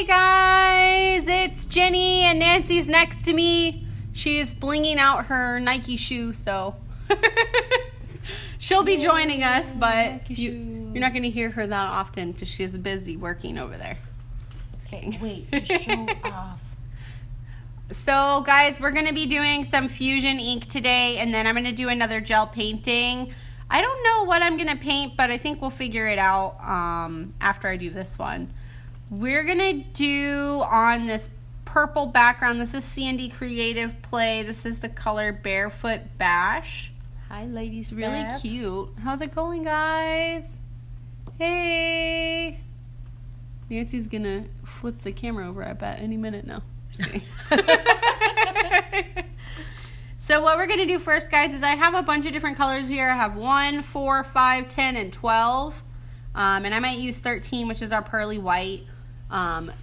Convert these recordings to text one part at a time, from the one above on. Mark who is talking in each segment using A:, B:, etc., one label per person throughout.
A: Hey guys, it's Jenny and Nancy's next to me. She's blinging out her Nike shoe, so she'll be joining us, but you're not going to hear her that often because she's busy working over there.
B: Okay, wait, to show off.
A: So guys, we're going to be doing some fusion ink today, and then I'm going to do another gel painting. I don't know what I'm going to paint, but I think we'll figure it out after I do this one. We're going to do on this purple background. This is C&D Creative Play. This is the color Barefoot Bash.
B: Hi, ladies.
A: It's really cute. How's it going, guys? Hey. Nancy's going to flip the camera over, I bet, any minute now. Just kidding. So what we're going to do first, guys, is I have a bunch of different colors here. I have 1, 4, 5, 10, and 12. And I might use 13, which is our pearly white.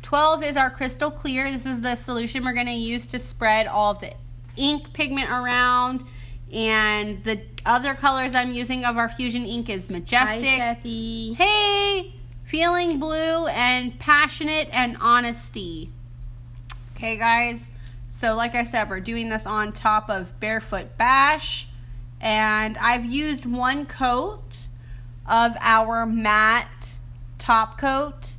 A: 12 is our crystal clear. This is the solution we're going to use to spread all of the ink pigment around. And the other colors I'm using of our fusion ink is Majestic.
B: Hi, Kathy.
A: Hey! Feeling Blue and Passionate and Honesty. Okay, guys. So like I said, we're doing this on top of Barefoot Bash. And I've used one coat of our matte top coat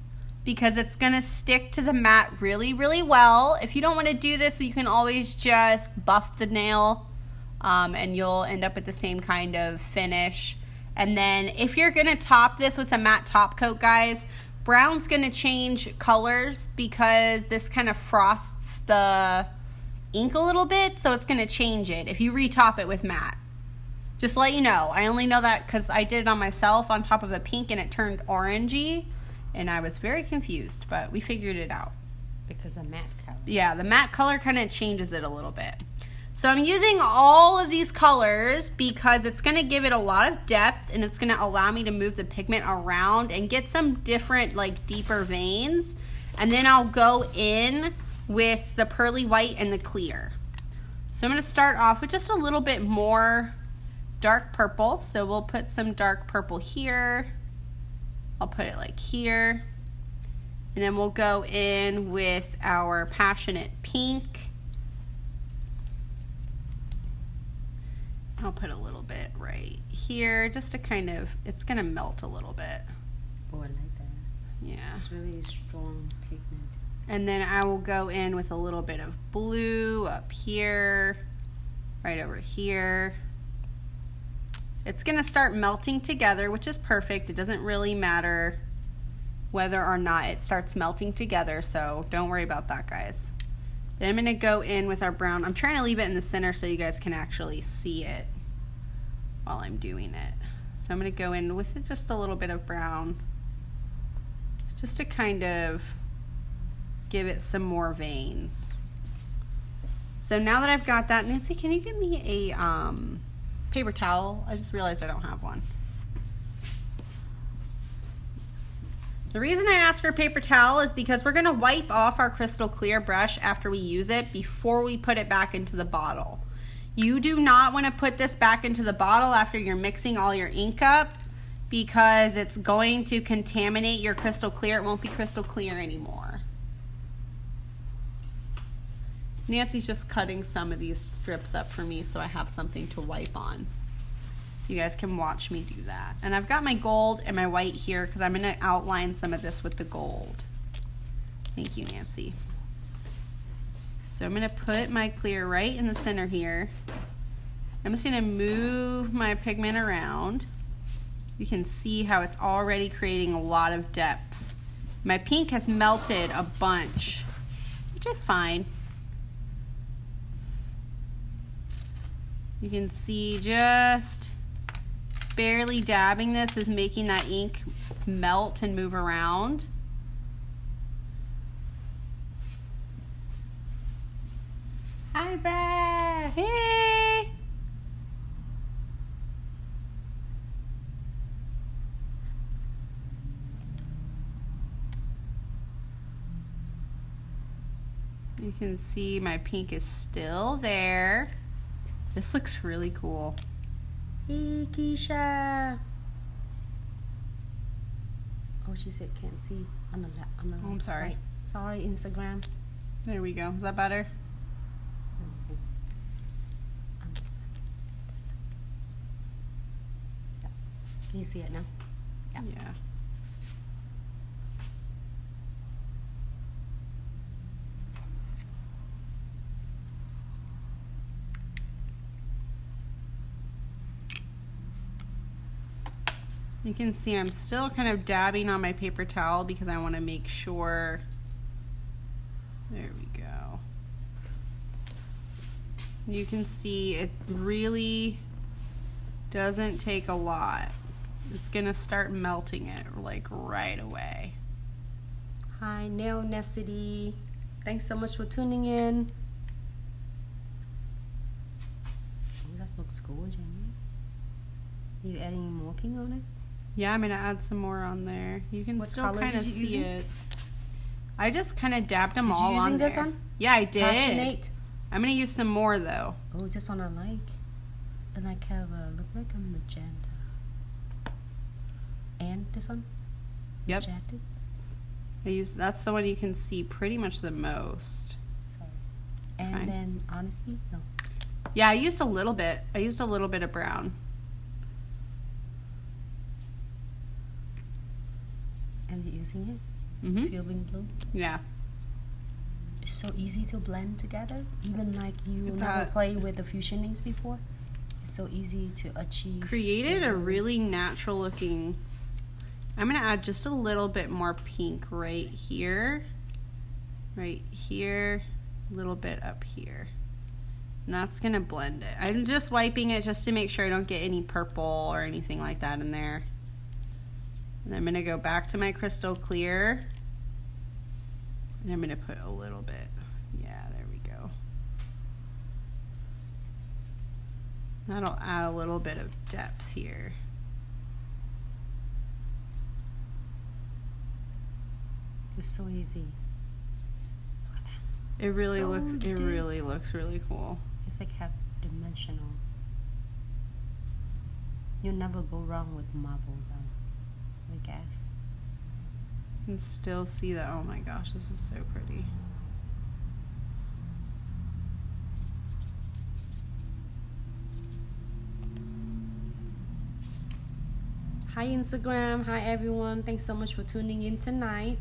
A: because it's going to stick to the matte really, really well. If you don't want to do this, you can always just buff the nail and you'll end up with the same kind of finish. And then if you're going to top this with a matte top coat, guys, brown's going to change colors because this kind of frosts the ink a little bit, so it's going to change it if you retop it with matte. Just to let you know. I only know that because I did it on myself on top of the pink and it turned orangey. And I was very confused, but we figured it out.
B: Because the matte color.
A: Yeah, the matte color kind of changes it a little bit. So I'm using all of these colors because it's going to give it a lot of depth and it's going to allow me to move the pigment around and get some different, like, deeper veins. And then I'll go in with the pearly white and the clear. So I'm going to start off with just a little bit more dark purple. So we'll put some dark purple here. I'll put it like here. And then we'll go in with our Passionate Pink. I'll put a little bit right here just to kind of, it's going to melt a little bit.
B: Oh, I like that.
A: Yeah.
B: It's really strong pigment.
A: And then I will go in with a little bit of blue up here, right over here. It's going to start melting together, which is perfect. It doesn't really matter whether or not it starts melting together, so don't worry about that, guys. Then I'm going to go in with our brown. I'm trying to leave it in the center so you guys can actually see it while I'm doing it. So I'm going to go in with just a little bit of brown just to kind of give it some more veins. So now that I've got that, Nancy, can you give me a paper towel? I just realized I don't have one. The reason I asked for a paper towel is because we're going to wipe off our crystal clear brush after we use it before we put it back into the bottle. You do not want to put this back into the bottle after you're mixing all your ink up because it's going to contaminate your crystal clear. It won't be crystal clear anymore. Nancy's just cutting some of these strips up for me so I have something to wipe on. You guys can watch me do that. And I've got my gold and my white here because I'm going to outline some of this with the gold. Thank you, Nancy. So I'm going to put my clear right in the center here. I'm just going to move my pigment around. You can see how it's already creating a lot of depth. My pink has melted a bunch, which is fine. You can see just barely dabbing this is making that ink melt and move around. Hi, Brad. Hey. You can see my pink is still there. This looks really cool.
B: Hey, Keisha. Oh, she said can't see on the
A: Oh, I'm sorry.
B: Right. Sorry, Instagram.
A: There we go. Is that better?
B: Let me see. On this side. Yeah. Can you see it now? Yeah.
A: Yeah. You can see I'm still kind of dabbing on my paper towel because I want to make sure. There we go. You can see it really doesn't take a lot. It's gonna start melting it like right away.
B: Hi, Nail Necessity. Thanks so much for tuning in. Oh, that looks good, Jenny. You adding more pink on it?
A: Yeah, I'm gonna add some more on there. You can
B: What
A: still
B: color
A: kind of
B: did you
A: see
B: use?
A: it. I just kind of dabbed them all
B: Did you
A: on
B: using
A: there.
B: this one?
A: Yeah, I did.
B: Passionate.
A: I'm gonna use some more though.
B: Oh, this one I like. And like have a look like a magenta. And this one?
A: Yep.
B: Magenta.
A: That's the one you can see pretty much the most.
B: Sorry. And
A: Fine.
B: then honesty? No.
A: Yeah, I used a little bit. I used a little bit of brown.
B: And you're using it?
A: Mhm.
B: Feeling blue?
A: Yeah.
B: It's so easy to blend together. Even like you
A: Look at
B: never
A: that.
B: played with the fusionings before. It's so easy to achieve.
A: Created
B: the
A: a
B: blue.
A: really natural looking. I'm gonna add just a little bit more pink right here, a little bit up here, and that's gonna blend it. I'm just wiping it just to make sure I don't get any purple or anything like that in there. And I'm gonna go back to my crystal clear, and I'm gonna put a little bit. Yeah, there we go. That'll add a little bit of depth here.
B: It's so easy. Look at that.
A: It really
B: So
A: looks. It
B: good.
A: really looks really cool.
B: It's like half dimensional. You'll never go wrong with marble though, I guess.
A: You can still see that. Oh my gosh, this is so pretty.
B: Hi Instagram, hi everyone. Thanks so much for tuning in tonight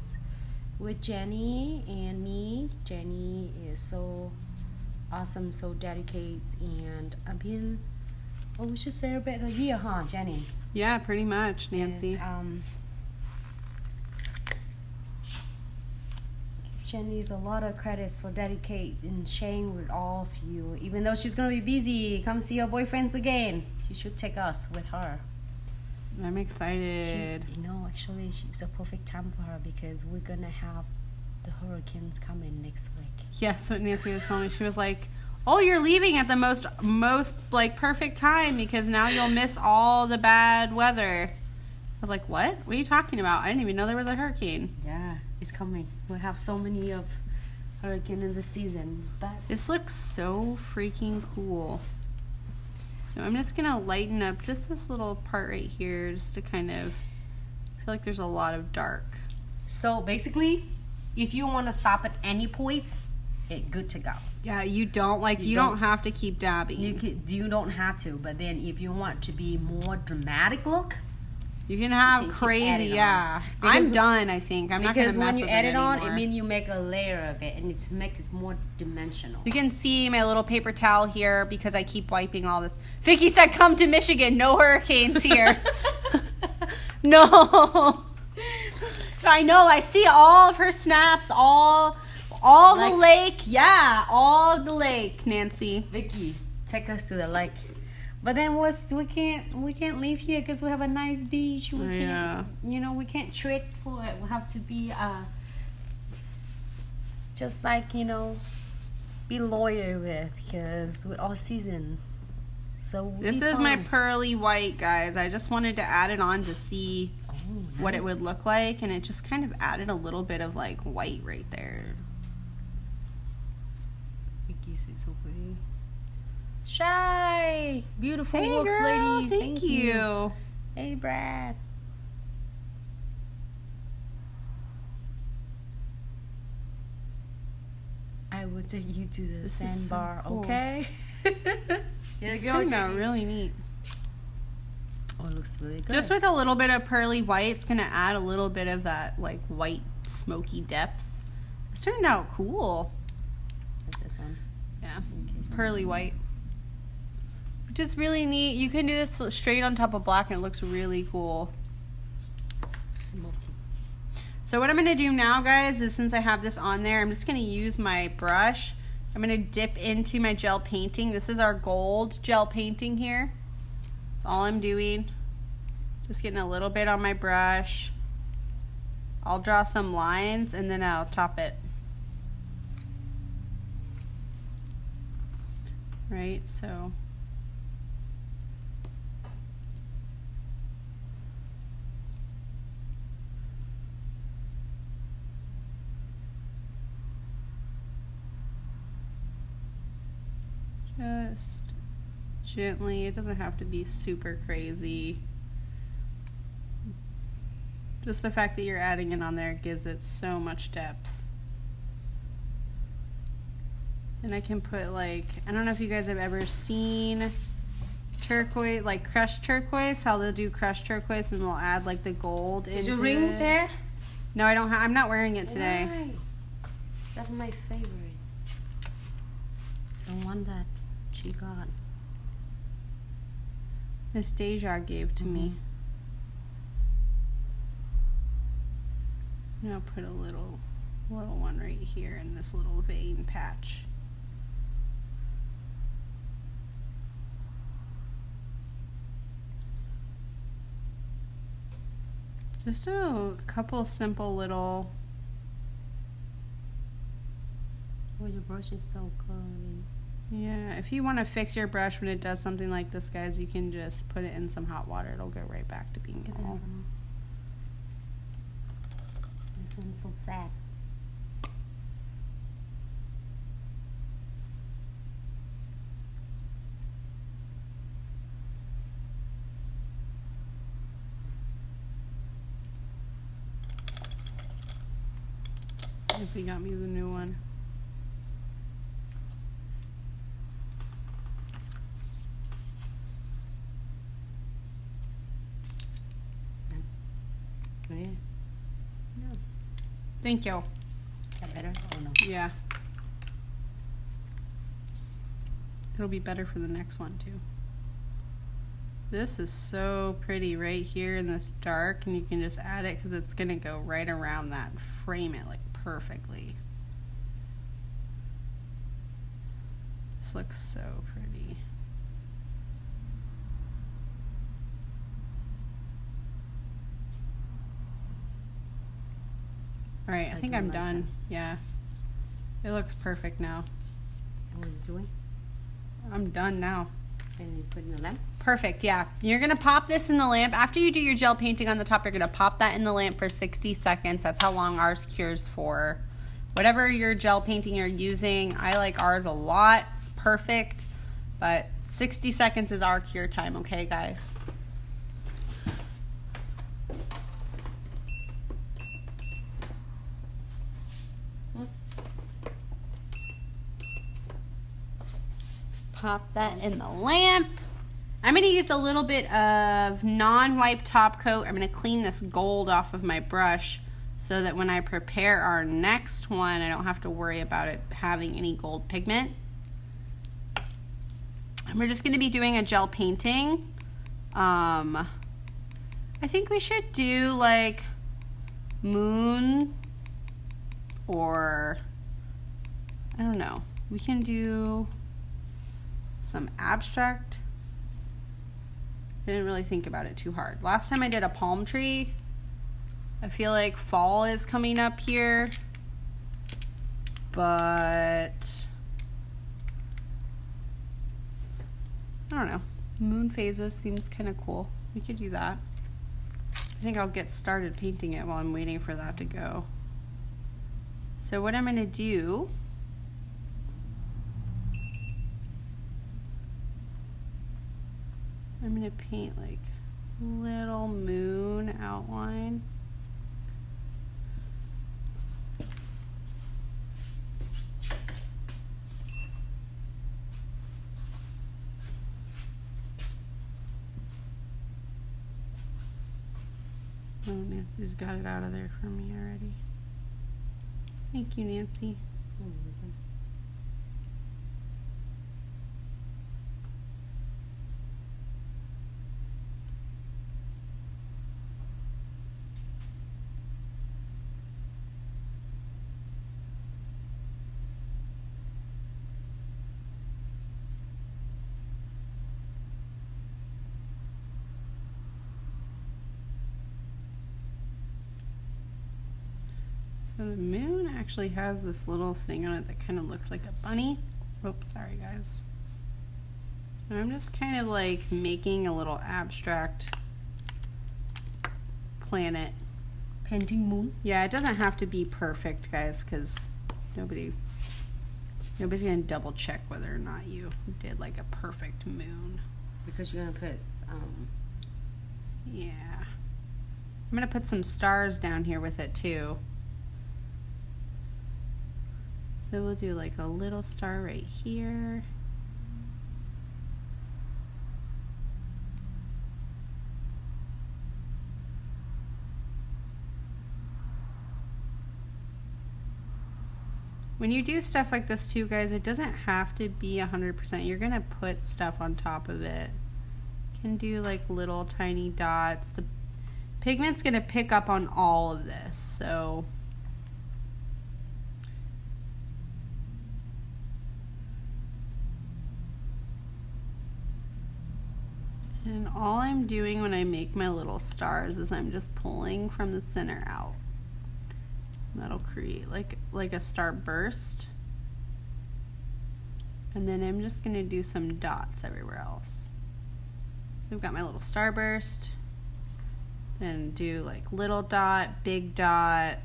B: with Jenny and me. Jenny is so awesome, so dedicated, and I've been, we should celebrate a year, huh, Jenny?
A: Yeah, pretty much, Nancy.
B: Yes, Jenny's a lot of credits for dedicate and sharing with all of you. Even though she's gonna be busy, come see her boyfriends again. She should take us with her.
A: I'm excited.
B: Actually, she's a perfect time for her because we're gonna have the hurricanes coming next week.
A: Yeah, that's what Nancy was telling me. She was like, "Oh, you're leaving at the most like perfect time because now you'll miss all the bad weather." I was like, "What? What are you talking about? I didn't even know there was a hurricane."
B: Yeah, it's coming. We'll have so many of hurricanes in the season, but
A: This looks so freaking cool. So I'm just gonna lighten up just this little part right here, just to kind of feel like there's a lot of dark.
B: so basically, if you want to stop at any point, it's good to go.
A: Yeah, you don't
B: don't-
A: have to keep dabbing.
B: You don't have to, but then if you want to be more dramatic look,
A: You can have
B: You can keep
A: crazy,
B: adding on.
A: yeah.
B: Because-
A: I'm done, I think. I'm not gonna
B: because
A: mess
B: when you
A: with
B: add
A: it
B: it on,
A: anymore.
B: it means you make a layer of it, and it makes it more dimensional.
A: You can see my little paper towel here because I keep wiping all this. Vicky said, "Come to Michigan. No hurricanes here." No. I know. I see all of her snaps. All
B: Like-
A: the lake. Yeah, all the lake, Nancy.
B: Vicky, take us to the lake. But then we can't leave here because we have a nice beach. We
A: Yeah.
B: can't, we can't trade for it. We have to be just like be loyal with because we're all season. So we'll
A: This
B: be
A: is my
B: fine.
A: pearly white, guys. I just wanted to add it on to see what it would look like, and it just kind of added a little bit of like white right there.
B: Vicky's so pretty. Shy, beautiful
A: Hey,
B: looks,
A: girl.
B: ladies.
A: Thank you.
B: Hey, Brad. will take you to the
A: This is so
B: sandbar,
A: cool.
B: okay?
A: This turned out really neat.
B: Oh, it looks really good.
A: Just with a little bit of pearly white, it's gonna add a little bit of that like white smoky depth. This turned out cool.
B: Is this one?
A: Yeah, pearly white. Which is really neat. You can do this straight on top of black and it looks really cool.
B: Smoky.
A: So what I'm going to do now, guys, is since I have this on there, I'm just going to use my brush. I'm going to dip into my gel painting. This is our gold gel painting here. That's all I'm doing. Just getting a little bit on my brush. I'll draw some lines and then I'll top it. Right, so... just gently, it doesn't have to be super crazy. Just the fact that you're adding it on there gives it so much depth. And I can put like, I don't know if you guys have ever seen turquoise, like crushed turquoise, how they'll do crushed turquoise and they'll add like the gold into it.
B: Is your ring there?
A: No, I don't I'm not wearing it today.
B: Why? That's my favorite. The one that she got.
A: Miss Deja gave to me. I'm gonna put a little one right here in this little vein patch. Just a couple simple little.
B: Oh, your brush is so curly.
A: Yeah, if you want to fix your brush when it does something like this, guys, you can just put it in some hot water. It'll go right back to being normal.
B: This one's so sad.
A: He got me the new one.
B: Ready? No.
A: Thank you.
B: Is that better or no?
A: Yeah. It'll be better for the next one too. This is so pretty right here in this dark, and you can just add it because it's gonna go right around that, frame it like perfectly. This looks so pretty. All right, I think I'm done. Yeah, it looks perfect now.
B: What are you doing?
A: I'm done now.
B: And you put in the lamp?
A: Perfect, yeah. You're gonna pop this in the lamp. After you do your gel painting on the top, you're gonna pop that in the lamp for 60 seconds. That's how long ours cures for. Whatever your gel painting you're using, I like ours a lot. It's perfect, but 60 seconds is our cure time, okay, guys? Pop that in the lamp. I'm going to use a little bit of non-wipe top coat. I'm going to clean this gold off of my brush so that when I prepare our next one, I don't have to worry about it having any gold pigment. And we're just going to be doing a gel painting. I think we should do like moon, or I don't know. We can do some abstract. I didn't really think about it too hard. Last time I did a palm tree. I feel like fall is coming up here, but I don't know. Moon phases seems kind of cool. We could do that. I think I'll get started painting it while I'm waiting for that to go. So what I'm going to do, I'm going to paint like little moon outline. Oh, Nancy's got it out of there for me already. Thank you, Nancy. So the moon actually has this little thing on it that kind of looks like a bunny. Oops, sorry guys. So I'm just kind of like making a little abstract planet.
B: Painting moon?
A: Yeah, it doesn't have to be perfect, guys, because nobody's gonna double check whether or not you did like a perfect moon.
B: Because you're gonna put
A: yeah. I'm gonna put some stars down here with it too. So we'll do like a little star right here. When you do stuff like this too, guys, it doesn't have to be 100%. You're gonna put stuff on top of it. You can do like little tiny dots. The pigment's gonna pick up on all of this, so and all I'm doing when I make my little stars is I'm just pulling from the center out. That'll create like a star burst. And then I'm just gonna do some dots everywhere else. So I've got my little star burst. Then do like little dot, big dot.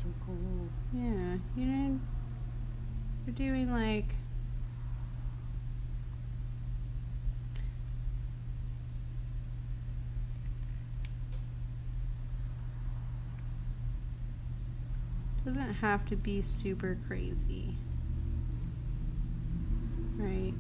B: so cool.
A: Yeah, you're doing like doesn't have to be super crazy, right?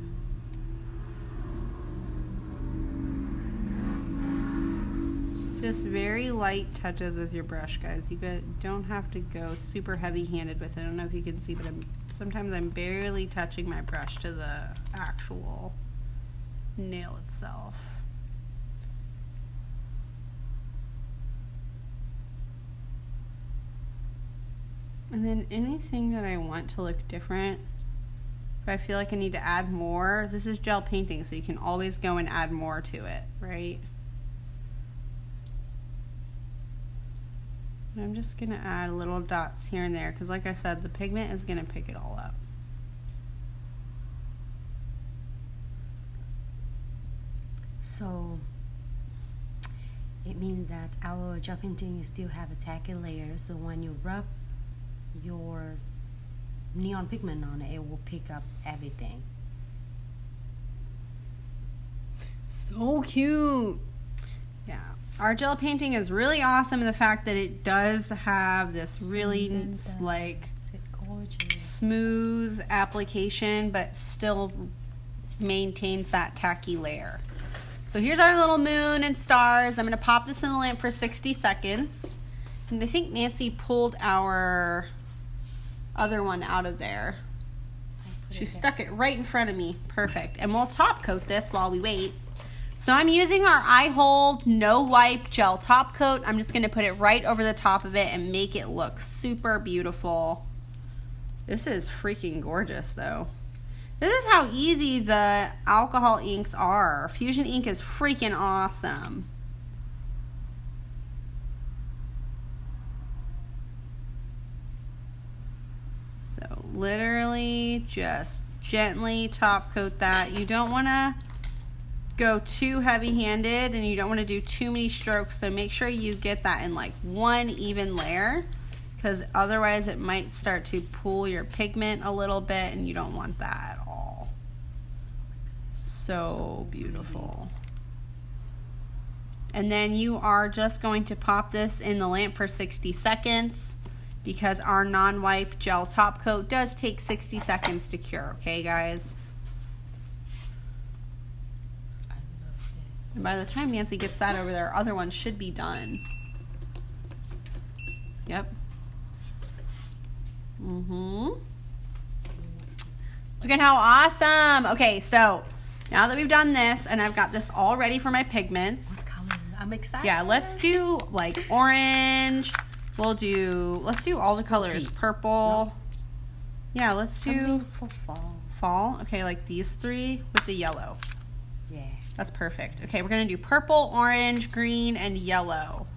A: Just very light touches with your brush, guys. You don't have to go super heavy-handed with it. I don't know if you can see, but sometimes I'm barely touching my brush to the actual nail itself. And then anything that I want to look different, if I feel like I need to add more, this is gel painting, so you can always go and add more to it, right? I'm just going to add little dots here and there because, like I said, the pigment is going to pick it all up.
B: So it means that our gel painting still have a tacky layer, so when you rub your neon pigment on it, it will pick up everything.
A: So cute. Yeah. Our gel painting is really awesome in the fact that it does have this really like smooth application, but still maintains that tacky layer. So here's our little moon and stars. I'm going to pop this in the lamp for 60 seconds. And I think Nancy pulled our other one out of there. She stuck it right in front of me. Perfect. And we'll top coat this while we wait. So I'm using our Eye Hold No Wipe Gel Top Coat. I'm just going to put it right over the top of it and make it look super beautiful. This is freaking gorgeous though. This is how easy the alcohol inks are. Fusion ink is freaking awesome. So literally just gently top coat that. You don't want to go too heavy-handed and you don't want to do too many strokes, so make sure you get that in like one even layer, because otherwise it might start to pull your pigment a little bit and you don't want that at all. so beautiful. And then you are just going to pop this in the lamp for 60 seconds because our non-wipe gel top coat does take 60 seconds to cure, okay guys?
B: I love this.
A: And by the time Nancy gets that over there, our other one should be done. Yep. Look at how awesome. Okay, so now that we've done this and I've got this all ready for my pigments.
B: What color? I'm excited.
A: Yeah, let's do like orange. Let's do all the colors. Purple. No. Yeah, let's do
B: something for fall.
A: Fall? Okay, like these three with the yellow.
B: Yeah.
A: That's perfect. Okay, we're gonna do purple, orange, green, and yellow.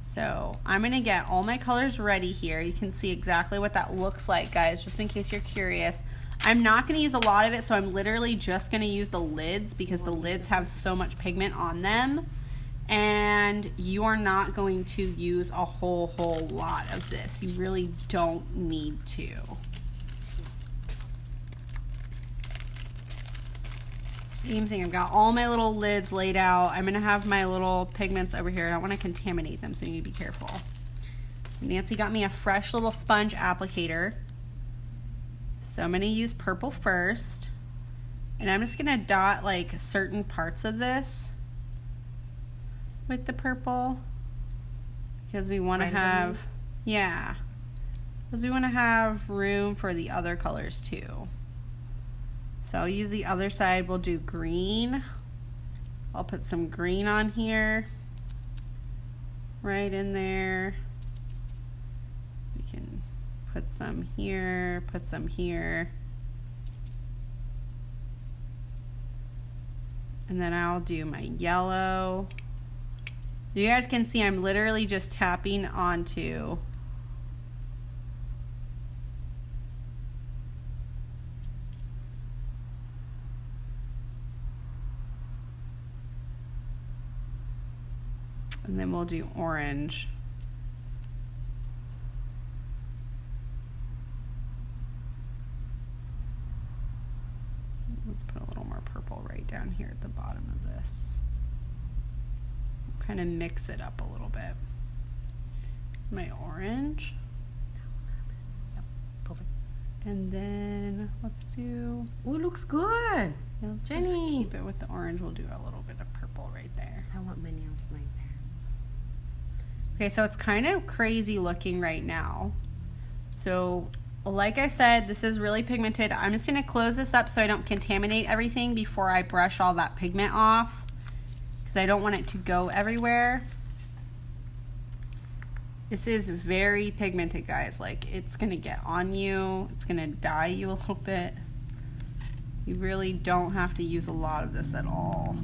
A: So I'm gonna get all my colors ready here. You can see exactly what that looks like, guys, just in case you're curious. I'm not gonna use a lot of it, so I'm literally just gonna use the lids because the lids have so much pigment on them. And you are not going to use a whole lot of this. You really don't need to. Same thing, I've got all my little lids laid out. I'm gonna have my little pigments over here. I don't wanna contaminate them, so you need to be careful. Nancy got me a fresh little sponge applicator. So I'm gonna use purple first. And I'm just gonna dot like certain parts of this with the purple because we want to have, yeah, because we want to have room for the other colors too. So I'll use the other side. We'll do green. I'll put some green on here, right in there. We can put some here, put some here. And then I'll do my yellow. You guys can see I'm literally just tapping onto and then we'll do orange. Let's put a little more purple right down here at the bottom of this. Kind of mix it up a little bit. My orange.
B: Yep, perfect.
A: And then let's do.
B: Oh, it looks good.
A: Yeah, let's just
B: Jenny.
A: keep it with the orange. We'll do a little bit of purple right there.
B: I want my nails right there.
A: Okay, so it's kind of crazy looking right now. So, like I said, this is really pigmented. I'm just going to close this up so I don't contaminate everything before I brush all that pigment off. I don't want it to go everywhere. This is very pigmented, guys. Like, it's gonna get on you. It's gonna dye you a little bit. You really don't have to use a lot of this at all.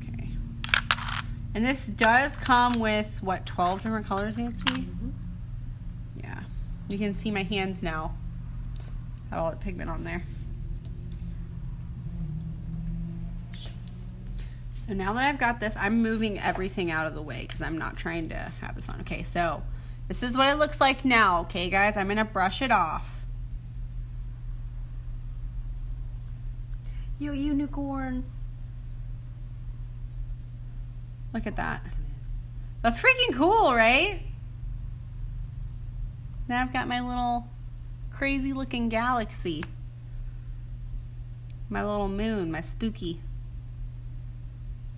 A: Okay. And this does come with, what, 12 different colors, Nancy?
B: Mm-hmm.
A: Yeah. You can see my hands now. Have all the pigment on there. So now that I've got this, I'm moving everything out of the way because I'm not trying to have this on. Okay, so this is what it looks like now. Okay, guys, I'm going to brush it off.
B: You unicorn.
A: Look at that. That's freaking cool, right? Now I've got my little crazy looking galaxy. My little moon, my spooky.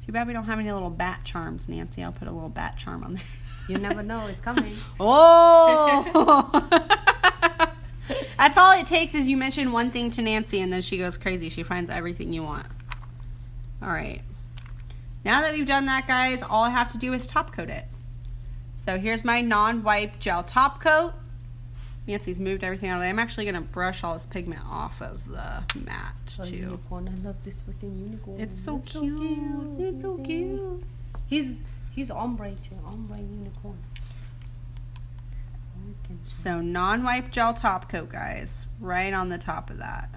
A: Too bad we don't have any little bat charms, Nancy. I'll put a little bat charm on there.
B: You never know, it's coming.
A: Oh! That's all it takes is you mention one thing to Nancy and then she goes crazy. She finds everything you want. All right. Now that we've done that, guys, all I have to do is top coat it. So here's my non-wipe gel top coat. Nancy's moved everything out of the way. I'm actually going to brush all this pigment off of the mat, too.
B: Unicorn. I love this freaking unicorn.
A: It's so cute. It's so cute.
B: He's ombre, too. Ombre unicorn.
A: So non-wipe gel top coat, guys. Right on the top of that.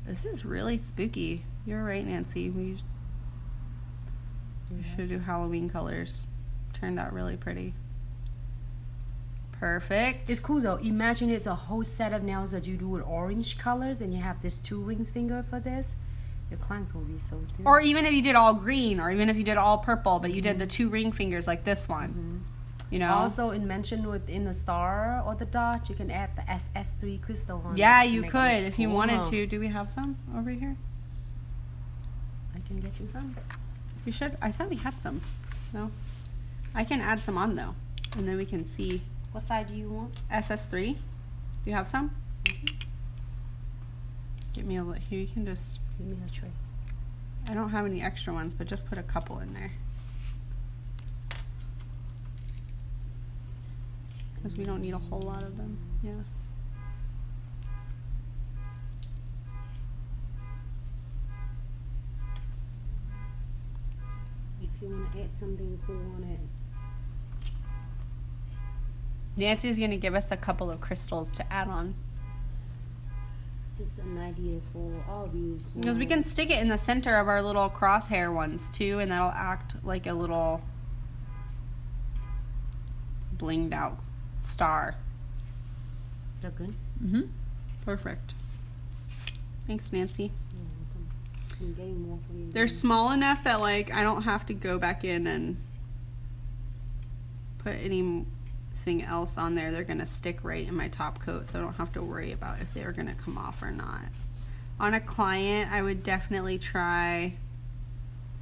A: This is really spooky. You're right, Nancy. We should do Halloween colors. Turned out really pretty. Perfect.
B: It's cool though. Imagine it's a whole set of nails that you do with orange colors, and you have this 2 rings finger for this. Your clients will be so thin.
A: Or even if you did all green, or even if you did all purple, but you did the 2 ring fingers like this one. You know.
B: Also, it mentioned within the star or the dot, you can add the SS3 crystal on.
A: Yeah, you could if you wanted to. Do we have some over here?
B: I can get you some.
A: We should. I thought we had some. No. I can add some on though, and then we can see.
B: What side do you want?
A: SS3. Do you have some? Give me a little. Here, you can just.
B: Give me a tray.
A: I don't have any extra ones, but just put a couple in there. Because we don't need a whole lot of them. Yeah.
B: If you want to add something cool on it.
A: Nancy's going to give us a couple of crystals to add on.
B: Just an idea for all of you.
A: Because we can stick it in the center of our little crosshair ones too, and that'll act like a little blinged out star.
B: They're good?
A: Mm-hmm. Perfect. Thanks, Nancy.
B: I'm getting more for you.
A: They're small enough that like I don't have to go back in and put anything else on there. They're gonna stick right in my top coat, so I don't have to worry about if they're gonna come off or not. On a client, I would definitely try.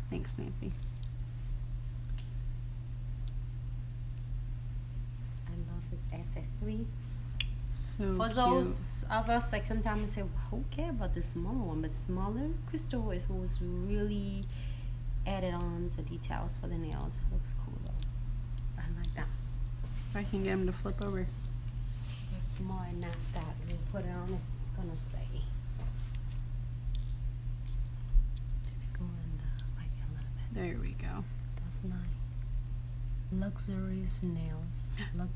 A: Thanks, Nancy.
B: I love this SS3.
A: So
B: For
A: cute.
B: those of us, like sometimes say, well, who care about the smaller one? But smaller crystal is always really added on the details for the nails. Looks cool though. I like that.
A: If I can get them to flip over.
B: They're small enough that when you put it on, it's gonna stay. Go in right here a little bit.
A: There we go.
B: That's nice. Luxurious nails.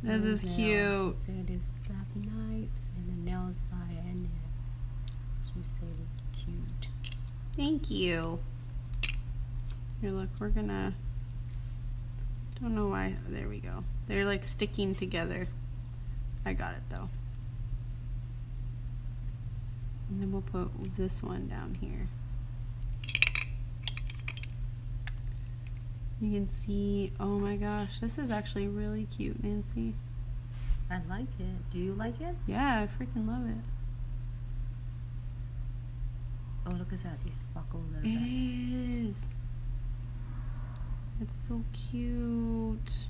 A: This is cute.
B: She said it's got nights and the nails by Annette. She said it's cute.
A: Thank you. Here, look, we're gonna. Don't know why. There we go. They're like sticking together. I got it though. And then we'll put this one down here. You can see, oh my gosh, this is actually really cute, Nancy.
B: I like it. Do you like it?
A: Yeah, I freaking love it.
B: Oh, look at that. It sparkles a
A: It
B: little bit.
A: is. It's so cute.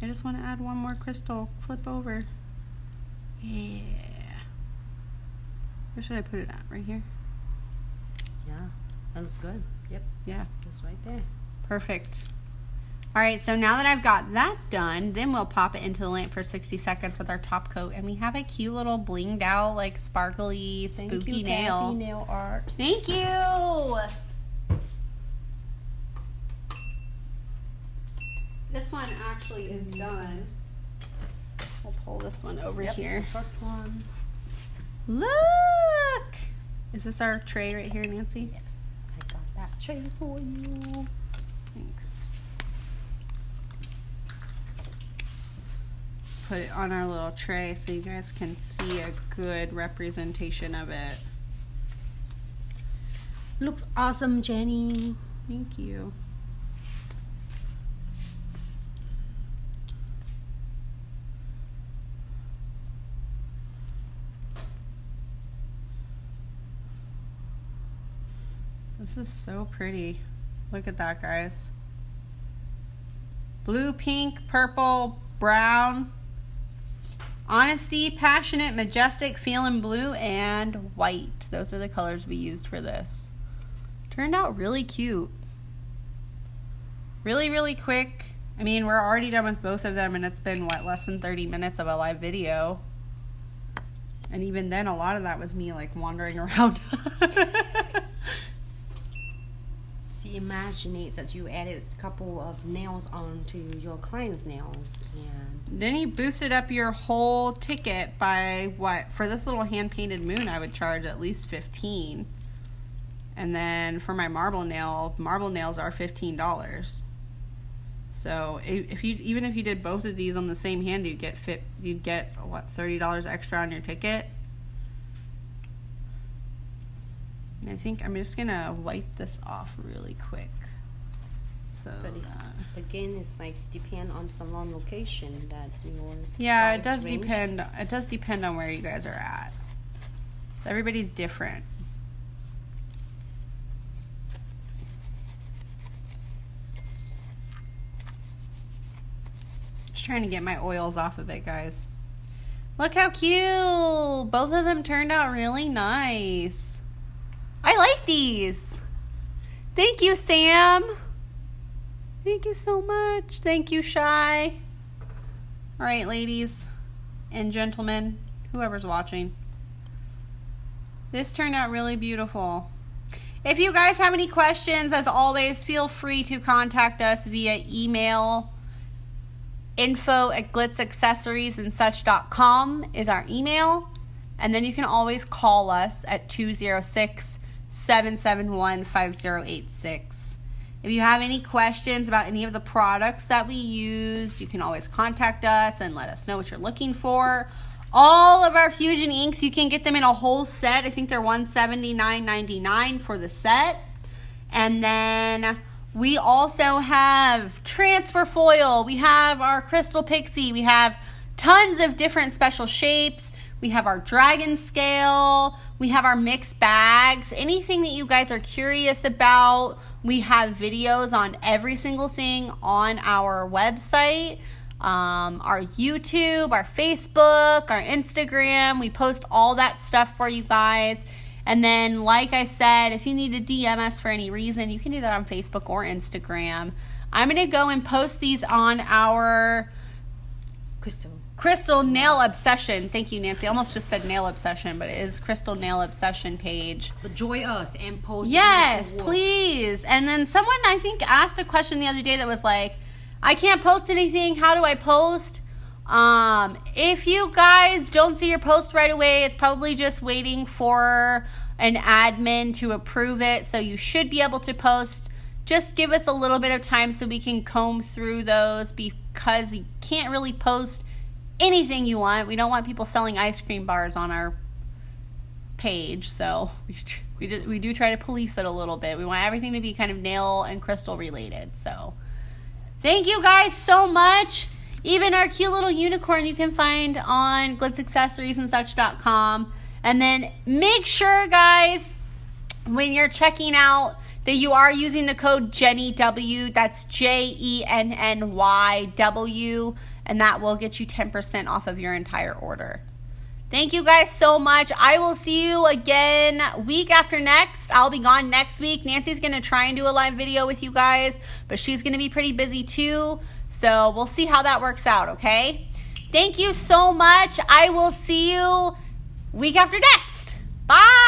A: I just want to add one more crystal. Flip over. Yeah. Where should I put it at? Right here?
B: Yeah, that looks good. Yep,
A: Yeah.
B: just right there.
A: Perfect. All right, so now that I've got that done, then we'll pop it into the lamp for 60 seconds with our top coat, and we have a cute little blinged out, like sparkly, spooky
B: Thank you,
A: nail.
B: Kathy Nail Art.
A: Thank you. This one actually is done. We'll pull this one over here.
B: The first one.
A: Look! Is this our tray right here, Nancy?
B: Yes, I got that tray for you.
A: Thanks. Put it on our little tray so you guys can see a good representation of it.
B: Looks awesome, Jenny.
A: Thank you. This is so pretty. Look at that, guys. Blue, pink, purple, brown. Honesty, passionate, majestic, feeling blue, and white. Those are the colors we used for this. Turned out really cute. Really, really quick. I mean, we're already done with both of them, and it's been, what, less than 30 minutes of a live video. And even then, a lot of that was me, like, wandering around.
B: See, imagine it that you added a couple of nails onto your client's nails. And
A: then you boosted up your whole ticket by, what, for this little hand-painted moon, I would charge at least $15. And then for my marble nails are $15. So even if you did both of these on the same hand, you'd get what, $30 extra on your ticket. And I think I'm just gonna wipe this off really quick. So
B: but again, it's like depend on someone location that yours.
A: Yeah, it does depend. It does depend on where you guys are at. So everybody's different. Just trying to get my oils off of it, guys. Look how cute! Both of them turned out really nice. I like these. Thank you, Sam. Thank you so much. Thank you, Shy. All right, ladies and gentlemen, whoever's watching. This turned out really beautiful. If you guys have any questions, as always, feel free to contact us via email. info@glitzaccessoriesandsuch.com is our email. And then you can always call us at 206-771-5086. If you have any questions about any of the products that we use, you can always contact us and let us know what you're looking for. All of our Fusion inks, you can get them in a whole set. I think they're $179.99 for the set. And then we also have transfer foil. We have our Crystal Pixie. We have tons of different special shapes. We have our dragon scale. We have our mixed bags. Anything that you guys are curious about, we have videos on every single thing on our website, our YouTube, our Facebook, our Instagram. We post all that stuff for you guys. And then, like I said, if you need to DM us for any reason, you can do that on Facebook or Instagram. I'm going to go and post these on our Crystal Nail Obsession. Thank you, Nancy. I almost just said Nail Obsession, but it is Crystal Nail Obsession page.
B: But join us and post.
A: Yes, please. And then someone, I think, asked a question the other day that was like, I can't post anything. How do I post? If you guys don't see your post right away, it's probably just waiting for an admin to approve it. So you should be able to post. Just give us a little bit of time so we can comb through those, because you can't really post anything you want. We don't want people selling ice cream bars on our page, so we do try to police it a little bit. We want everything to be kind of nail and crystal related. So thank you guys so much. Even our cute little unicorn you can find on glitzaccessoriesandsuch.com. And then make sure, guys, when you're checking out, that you are using the code JennyW. That's JENNYW. And that will get you 10% off of your entire order. Thank you guys so much. I will see you again week after next. I'll be gone next week. Nancy's going to try and do a live video with you guys, but she's going to be pretty busy too. So we'll see how that works out, okay? Thank you so much. I will see you week after next. Bye.